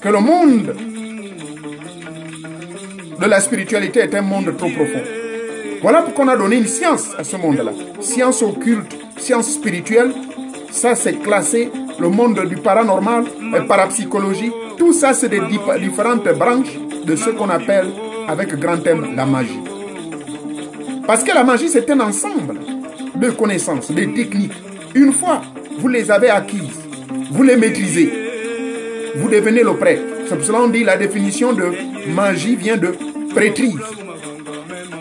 que le monde de la spiritualité est un monde trop profond. Voilà pourquoi on a donné une science à ce monde-là. Science occulte, science spirituelle, ça c'est classé, le monde du paranormal, parapsychologie, tout ça c'est des différentes branches de ce qu'on appelle, avec grand thème, la magie. Parce que la magie c'est un ensemble de connaissances, de techniques. Une fois vous les avez acquises, vous les maîtrisez, vous devenez le prêtre. C'est pour cela qu'on dit la définition de magie vient de prêtrise,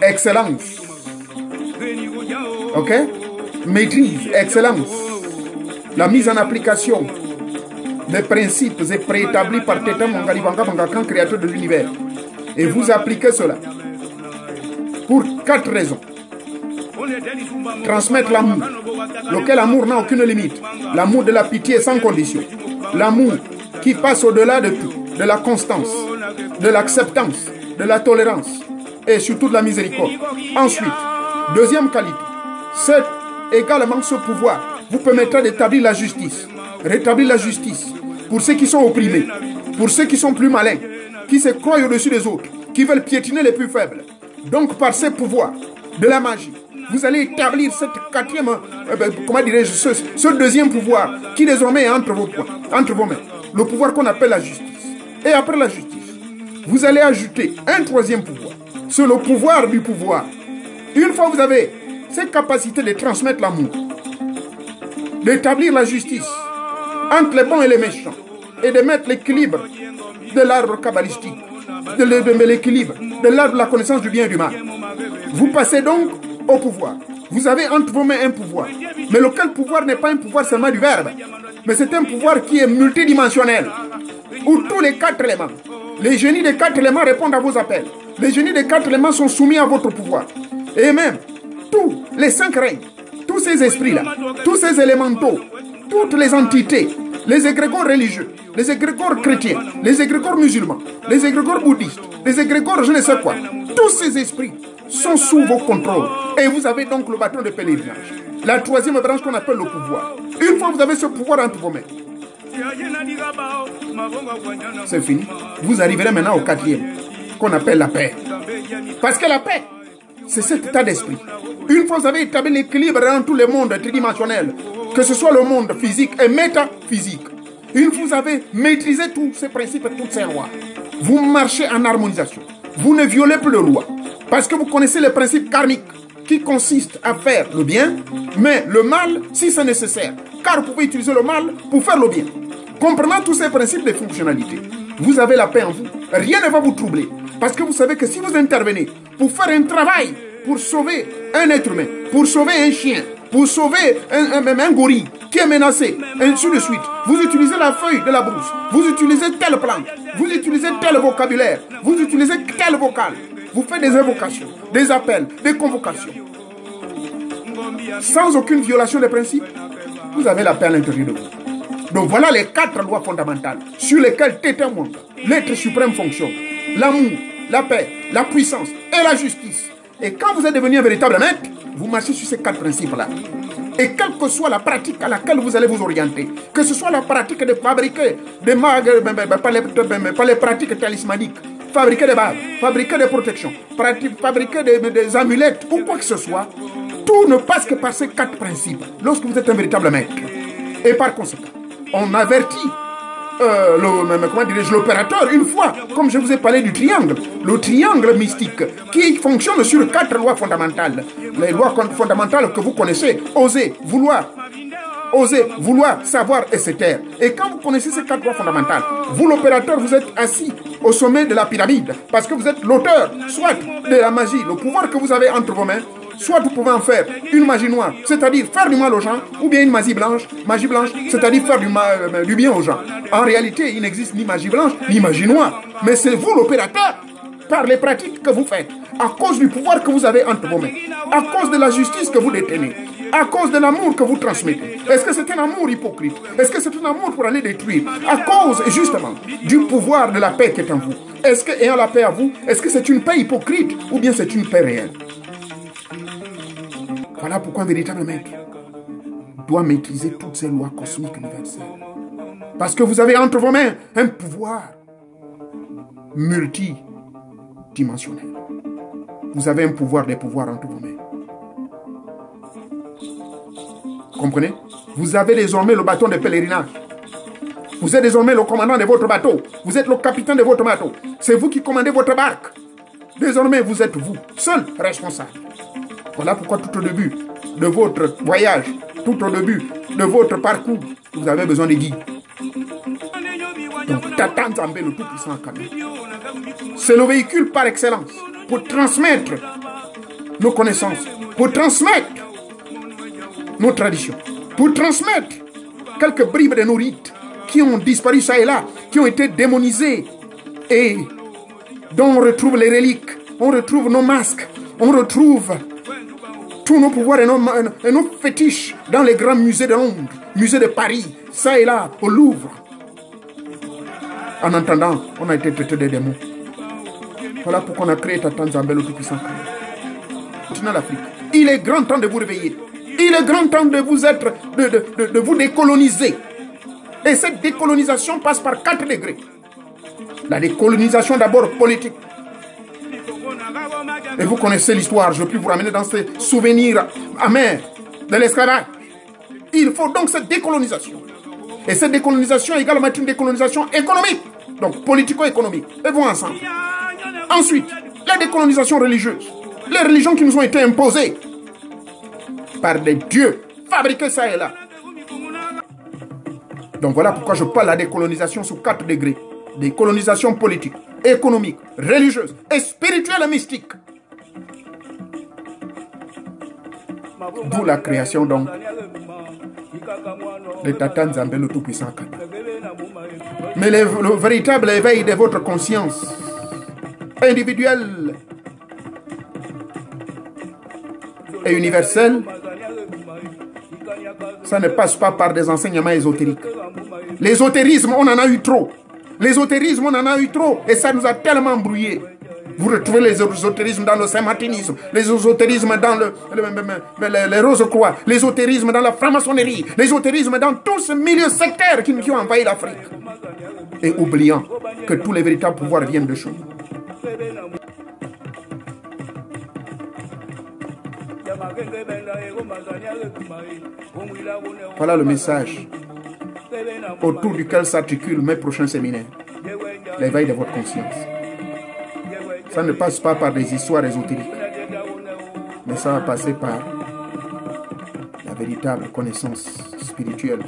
excellence. Ok? Maîtrise, excellence. La mise en application des principes est préétablis par Teta Mongalibanga Bangakan, créateur de l'univers. Et vous appliquez cela pour 4 raisons. Transmettre l'amour, lequel amour n'a aucune limite. L'amour de la pitié sans condition. L'amour qui passe au-delà de tout, de la constance, de l'acceptance, de la tolérance et surtout de la miséricorde. Ensuite, deuxième qualité, c'est également ce pouvoir vous permettra d'établir la justice. Rétablir la justice pour ceux qui sont opprimés, pour ceux qui sont plus malins, qui se croient au-dessus des autres, qui veulent piétiner les plus faibles. Donc par ces pouvoirs de la magie, vous allez établir cette quatrième, comment dirais-je, ce deuxième pouvoir qui désormais est entre vos mains. Le pouvoir qu'on appelle la justice. Et après la justice, vous allez ajouter un troisième pouvoir. C'est le pouvoir du pouvoir. Une fois que vous avez cette capacité de transmettre l'amour, d'établir la justice entre les bons et les méchants, et de mettre l'équilibre de l'arbre kabbalistique, de l'équilibre de l'arbre de la connaissance du bien et du mal. Vous passez donc au pouvoir. Vous avez entre vos mains un pouvoir. Mais lequel pouvoir n'est pas un pouvoir seulement du verbe, mais c'est un pouvoir qui est multidimensionnel, où tous les 4 éléments, les génies des 4 éléments répondent à vos appels. Les génies des 4 éléments sont soumis à votre pouvoir. Et même, tous les 5 règnes, tous ces esprits-là, tous ces élémentaux, toutes les entités, les égrégores religieux, les égrégores chrétiens, les égrégores musulmans, les égrégores bouddhistes, les égrégores je ne sais quoi, tous ces esprits sont sous vos contrôles. Et vous avez donc le bâton de pèlerinage. La troisième branche qu'on appelle le pouvoir. Une fois que vous avez ce pouvoir entre vos mains, c'est fini. Vous arriverez maintenant au 4e, qu'on appelle la paix. Parce que la paix, c'est cet état d'esprit. Une fois que vous avez établi l'équilibre dans tous les mondes tridimensionnels, que ce soit le monde physique et métaphysique, une fois que vous avez maîtrisé tous ces principes et toutes ces lois, vous marchez en harmonisation. Vous ne violez plus les lois. Parce que vous connaissez les principes karmiques qui consistent à faire le bien, mais le mal si c'est nécessaire. Car vous pouvez utiliser le mal pour faire le bien. Comprenant tous ces principes de fonctionnalité, vous avez la paix en vous. Rien ne va vous troubler. Parce que vous savez que si vous intervenez pour faire un travail, pour sauver un être humain, pour sauver un chien, pour sauver un gorille qui est menacé, ainsi de suite, vous utilisez la feuille de la brousse, vous utilisez telle plante, vous utilisez tel vocabulaire, vous utilisez tel vocal, vous faites des invocations, des appels, des convocations. Sans aucune violation des principes, vous avez la paix à l'intérieur de vous. Donc voilà les 4 lois fondamentales sur lesquelles Teta Monga, l'être suprême, fonctionne. L'amour, la paix, la puissance et la justice. Et quand vous êtes devenu un véritable maître, vous marchez sur ces 4 principes-là. Et quelle que soit la pratique à laquelle vous allez vous orienter, que ce soit la pratique de fabriquer des mags, pas les pratiques talismaniques, fabriquer des bagues, fabriquer des protections, fabriquer des amulettes ou quoi que ce soit, tout ne passe que par ces 4 principes lorsque vous êtes un véritable maître. Et par conséquent, on avertit l'opérateur une fois, comme je vous ai parlé du triangle, le triangle mystique qui fonctionne sur 4 lois fondamentales. Les lois fondamentales que vous connaissez, oser, vouloir, savoir et se taire. Et quand vous connaissez ces 4 lois fondamentales, vous l'opérateur, vous êtes assis au sommet de la pyramide parce que vous êtes l'auteur, soit de la magie, le pouvoir que vous avez entre vos mains, soit vous pouvez en faire une magie noire, c'est-à-dire faire du mal aux gens, ou bien une magie blanche, c'est-à-dire faire du bien aux gens. En réalité, il n'existe ni magie blanche, ni magie noire. Mais c'est vous l'opérateur, par les pratiques que vous faites, à cause du pouvoir que vous avez entre vos mains, à cause de la justice que vous détenez, à cause de l'amour que vous transmettez. Est-ce que c'est un amour hypocrite? Est-ce que c'est un amour pour aller détruire? À cause, justement, du pouvoir de la paix qui est en vous. Est-ce que, ayant la paix à vous, est-ce que c'est une paix hypocrite ou bien c'est une paix réelle? Voilà pourquoi un véritable maître doit maîtriser toutes ces lois cosmiques universelles. Parce que vous avez entre vos mains un pouvoir multidimensionnel. Vous avez un pouvoir des pouvoirs entre vos mains. Comprenez? Vous avez désormais le bâton de pèlerinage. Vous êtes désormais le commandant de votre bateau. Vous êtes le capitaine de votre bateau. C'est vous qui commandez votre barque. Désormais, vous êtes vous, seul responsable. Voilà pourquoi tout au début de votre voyage, tout au début de votre parcours, vous avez besoin de guides. Donc, Tata Nzambe, le Tout-Puissant Kané, c'est le véhicule par excellence pour transmettre nos connaissances, pour transmettre nos traditions, pour transmettre quelques bribes de nos rites qui ont disparu ça et là, qui ont été démonisés et dont on retrouve les reliques, on retrouve nos masques, on retrouve tous nos pouvoirs et nos fétiches dans les grands musées de Londres, musées de Paris, ça et là, au Louvre. En entendant, on a été traité des démons. Voilà pourquoi on a créé Tata Nzambe, le Tout-Puissant. Maintenant l'Afrique. Il est grand temps de vous réveiller. Il est grand temps de vous être, de vous décoloniser. Et cette décolonisation passe par 4 degrés. La décolonisation d'abord politique. Et vous connaissez l'histoire, je peux vous ramener dans ces souvenirs amers de l'esclavage. Il faut donc cette décolonisation. Et cette décolonisation est également une décolonisation économique. Donc politico-économique. Et vont ensemble. Ensuite, la décolonisation religieuse. Les religions qui nous ont été imposées par des dieux fabriqués ça et là. Donc voilà pourquoi je parle de la décolonisation sous 4 degrés. Décolonisation politique, économique, religieuse et spirituelle et mystique. D'où la création donc de Tata Nzambe, le Tout-Puissant. Mais le véritable éveil de votre conscience individuelle et universelle, ça ne passe pas par des enseignements ésotériques. L'ésotérisme, on en a eu trop. L'ésotérisme, on en a eu trop. Et ça nous a tellement embrouillés. Vous retrouvez les ésotérismes dans le saint-martinisme, les ésotérismes dans les Rose-Croix, l'ésotérisme dans la franc-maçonnerie, l'ésotérisme dans tous ces milieux sectaires qui ont envahi l'Afrique. Et oubliant que tous les véritables pouvoirs viennent de chez nous. Voilà le message autour duquel s'articulent mes prochains séminaires. L'éveil de votre conscience. Ça ne passe pas par des histoires ésotériques, mais ça va passer par la véritable connaissance spirituelle.